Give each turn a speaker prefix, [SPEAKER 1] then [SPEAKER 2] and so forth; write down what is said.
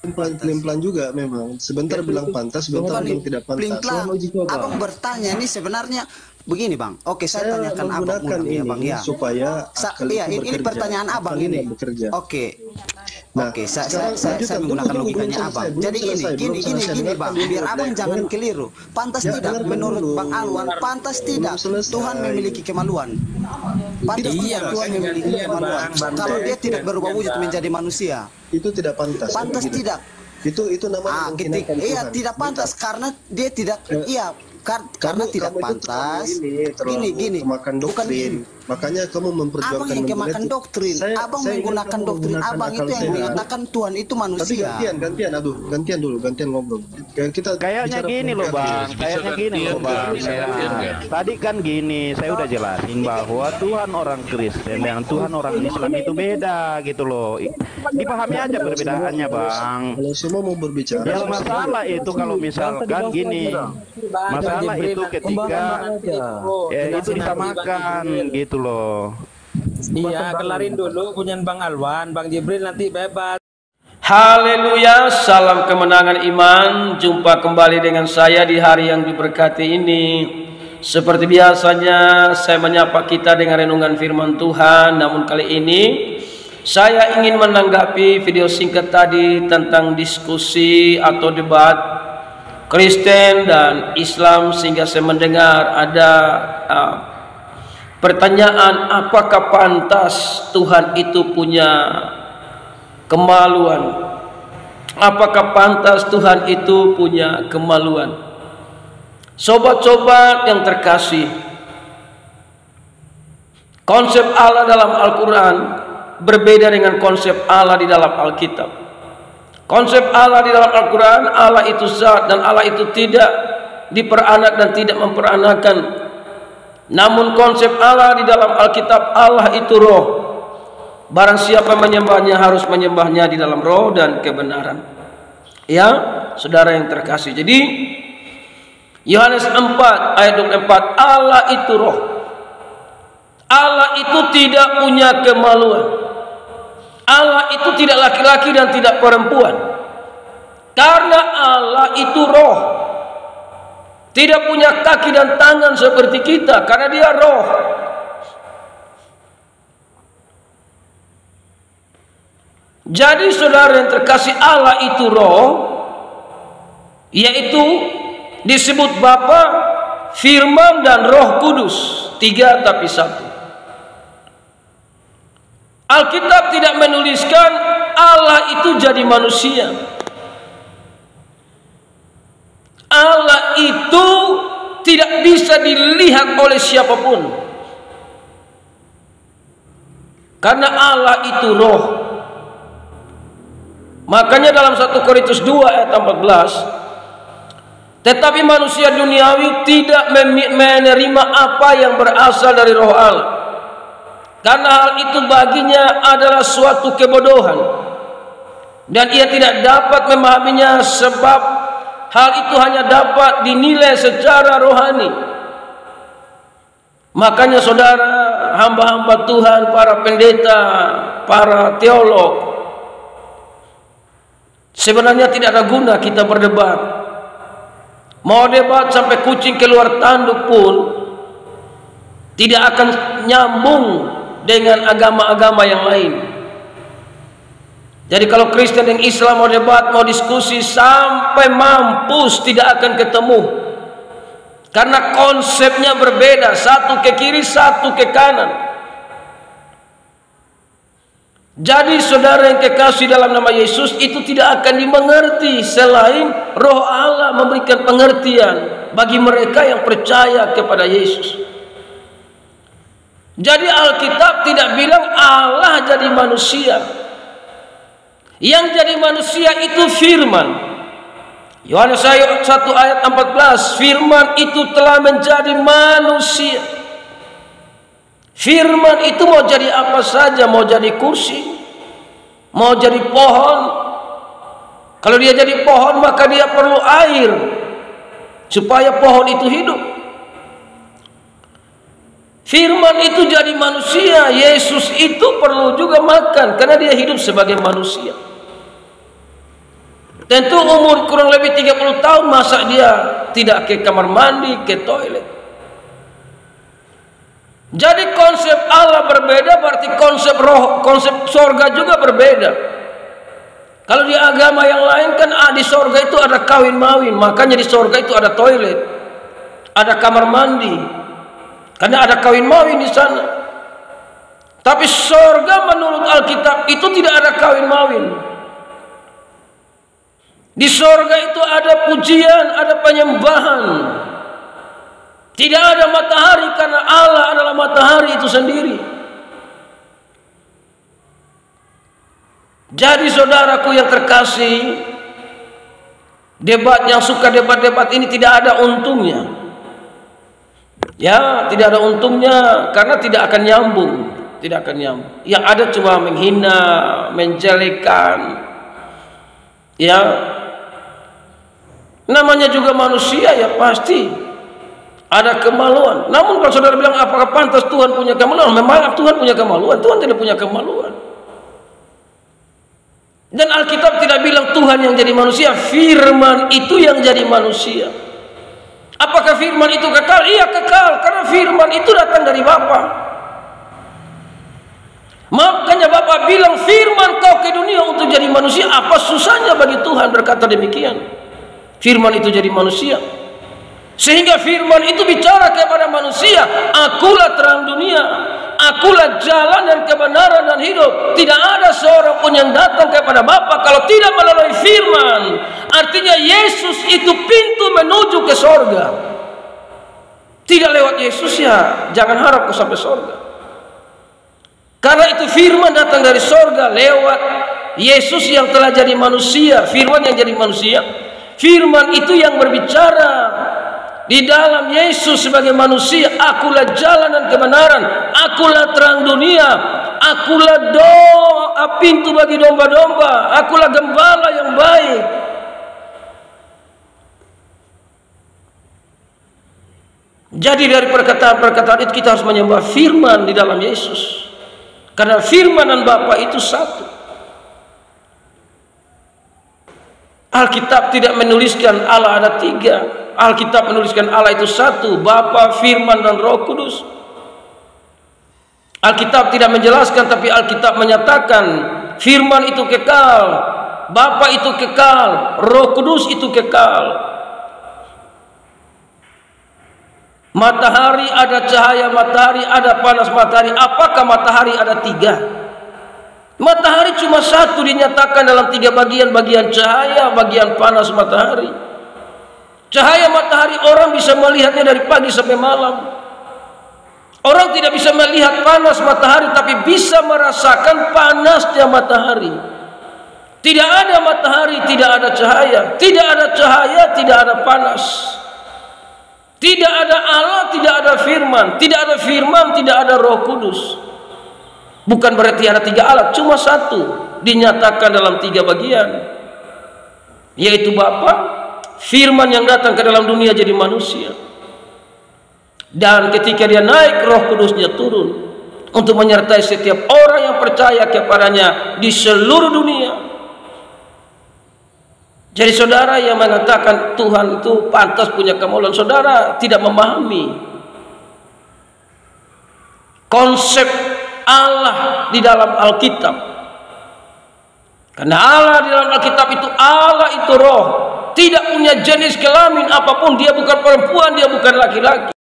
[SPEAKER 1] Pelin-pelan juga memang. Sebentar bilang pantas, sebentar bilang tidak pantas.
[SPEAKER 2] Abang bertanya ini sebenarnya begini Bang. Oke, saya tanyakan Abang
[SPEAKER 1] menggunakan
[SPEAKER 2] ya
[SPEAKER 1] ini
[SPEAKER 2] Bang ya.
[SPEAKER 1] supaya akal itu
[SPEAKER 2] ini
[SPEAKER 1] bekerja.
[SPEAKER 2] pertanyaan Abang
[SPEAKER 1] Akal
[SPEAKER 2] ini.
[SPEAKER 1] bekerja.
[SPEAKER 2] Oke.
[SPEAKER 1] Nah,
[SPEAKER 2] Oke, saya menggunakan logikanya Abang. Jadi gini Bang, biar Abang jangan keliru. Pantas tidak menurut Bang Alwan, pantas tidak Tuhan memiliki kemaluan. Pantas tidak Tuhan memiliki kemaluan. Kalau dia tidak berubah wujud menjadi manusia,
[SPEAKER 1] itu tidak pantas.
[SPEAKER 2] Pantas tidak.
[SPEAKER 1] Itu namanya menghinakan Tuhan.
[SPEAKER 2] Iya, tidak pantas karena dia tidak karena tidak pantas. Gini,
[SPEAKER 1] kemakan doktrin. Makanya kamu memperjuangkan
[SPEAKER 2] Abang yang kemakan doktrin. Abang menggunakan doktrin Abang itu yang mengatakan Tuhan itu manusia.
[SPEAKER 1] Tapi gantian dulu, ngobrol.
[SPEAKER 3] Kayaknya gini loh Bang, Tadi kan gini, saya udah jelasin bahwa Tuhan orang Kristen dan Tuhan orang Islam itu beda gitu loh. Dipahami aja perbedaannya Bang.
[SPEAKER 1] Kalau semua mau berbicara.
[SPEAKER 3] Yang masalah itu kalau misalkan gini, masalah itu ketika itu disamakan gitu loh.
[SPEAKER 4] Iya, kelarin dulu punya Bang Alwan, Bang Jibril nanti bebas.
[SPEAKER 5] Haleluya, salam kemenangan iman. Jumpa kembali dengan saya di hari yang diberkati ini. Seperti biasanya saya menyapa kita dengan renungan firman Tuhan. Namun kali ini saya ingin menanggapi video singkat tadi tentang diskusi atau debat Kristen dan Islam, sehingga saya mendengar ada pertanyaan, apakah pantas Tuhan itu punya kemaluan? Apakah pantas Tuhan itu punya kemaluan? Sobat-sobat yang terkasih, konsep Allah dalam Al-Quran berbeda dengan konsep Allah di dalam Alkitab. Konsep Allah di dalam Al-Quran, Allah itu zat dan Allah itu tidak diperanak dan tidak memperanakan. Namun konsep Allah di dalam Alkitab, Allah itu roh. Barang siapa menyembahnya harus menyembahnya di dalam roh dan kebenaran. Ya, saudara yang terkasih. Jadi Yohanes 4 ayat 24, Allah itu roh. Allah itu tidak punya kemaluan. Allah itu tidak laki-laki dan tidak perempuan. Karena Allah itu roh. Tidak punya kaki dan tangan seperti kita karena dia roh. Jadi saudara yang terkasih, Allah itu roh, yaitu disebut Bapa, Firman dan Roh Kudus, 3 tapi 1. Alkitab tidak menuliskan Allah itu jadi manusia. Allah itu tidak bisa dilihat oleh siapapun. Karena Allah itu roh. Makanya dalam 1 Korintus 2 ayat 14, tetapi manusia duniawi tidak menerima apa yang berasal dari roh Allah, karena hal itu baginya adalah suatu kebodohan, dan ia tidak dapat memahaminya, sebab hal itu hanya dapat dinilai secara rohani. Makanya saudara, hamba-hamba Tuhan, para pendeta, para teolog, sebenarnya tidak ada guna kita berdebat. Mau debat sampai kucing keluar tanduk pun tidak akan nyambung dengan agama-agama yang lain. Jadi kalau Kristen dan Islam mau debat, mau diskusi sampai mampus tidak akan ketemu. Karena konsepnya berbeda, satu ke kiri, satu ke kanan. Jadi saudara yang kekasih dalam nama Yesus, itu tidak akan dimengerti selain roh Allah memberikan pengertian bagi mereka yang percaya kepada Yesus. Jadi Alkitab tidak bilang Allah jadi manusia. Yang jadi manusia itu firman. Yohanes 1 ayat 14, firman itu telah menjadi manusia. Firman itu mau jadi apa saja, mau jadi kursi, mau jadi pohon. Kalau dia jadi pohon maka dia perlu air supaya pohon itu hidup. Firman itu jadi manusia. Yesus itu perlu juga makan karena dia hidup sebagai manusia. Tentu umur kurang lebih 30 tahun, masa dia tidak ke kamar mandi, ke toilet? Jadi konsep Allah berbeda, berarti konsep roh, konsep sorga juga berbeda. Kalau di agama yang lain kan di sorga itu ada kawin mawin, makanya di sorga itu ada toilet, ada kamar mandi, karena ada kawin mawin di sana. Tapi sorga menurut Alkitab itu tidak ada kawin mawin. Di sorga itu ada pujian, ada penyembahan. Tidak ada matahari karena Allah adalah matahari itu sendiri. Jadi saudaraku yang terkasih, debat yang suka debat-debat ini tidak ada untungnya. Ya, tidak ada untungnya karena tidak akan nyambung, tidak akan nyambung. Yang ada cuma menghina, menjelekan. Ya. Namanya juga manusia, ya pasti ada kemaluan. Namun kalau saudara bilang apakah pantas Tuhan punya kemaluan? Memang Tuhan punya kemaluan? Tuhan tidak punya kemaluan. Dan Alkitab tidak bilang Tuhan yang jadi manusia, firman itu yang jadi manusia. Apakah firman itu kekal? Iya kekal, karena firman itu datang dari Bapa. Makanya Bapa bilang firman kau ke dunia untuk jadi manusia. Apa susahnya bagi Tuhan berkata demikian? Firman itu jadi manusia, sehingga firman itu bicara kepada manusia, akulah terang dunia, akulah jalan dan kebenaran dan hidup. Tidak ada seorang pun yang datang kepada Bapa kalau tidak melalui firman. Artinya Yesus itu pintu menuju ke sorga. Tidak lewat Yesus, ya jangan harap kau sampai sorga. Karena itu firman datang dari sorga lewat Yesus yang telah jadi manusia. Firman yang jadi manusia, firman itu yang berbicara di dalam Yesus sebagai manusia. Akulah jalan dan kebenaran, akulah terang dunia, akulah pintu bagi domba-domba, akulah gembala yang baik. Jadi dari perkataan-perkataan itu kita harus menyembah firman di dalam Yesus, karena firman dan Bapa itu satu. Alkitab tidak menuliskan Allah ada tiga. Alkitab menuliskan Allah itu satu, Bapa, Firman, dan Roh Kudus. Alkitab tidak menjelaskan, tapi Alkitab menyatakan Firman itu kekal, Bapa itu kekal, Roh Kudus itu kekal. Matahari ada cahaya matahari, ada panas matahari. Apakah matahari ada tiga? Matahari cuma satu, dinyatakan dalam tiga bagian cahaya, bagian panas matahari. Cahaya matahari orang bisa melihatnya dari pagi sampai malam. Orang tidak bisa melihat panas matahari, tapi bisa merasakan panasnya matahari. Tidak ada matahari, tidak ada cahaya. Tidak ada cahaya, tidak ada panas. Tidak ada Allah, tidak ada firman. Tidak ada firman, tidak ada Roh Kudus. Bukan berarti ada tiga alat, cuma satu, dinyatakan dalam tiga bagian, yaitu Bapa, firman yang datang ke dalam dunia jadi manusia, dan ketika dia naik, Roh Kudusnya turun untuk menyertai setiap orang yang percaya kepadanya di seluruh dunia. Jadi saudara yang mengatakan Tuhan itu pantas punya kemaluan, saudara tidak memahami konsep Allah di dalam Alkitab. Karena Allah di dalam Alkitab itu, Allah itu roh, tidak punya jenis kelamin apapun. Dia bukan perempuan, dia bukan laki-laki.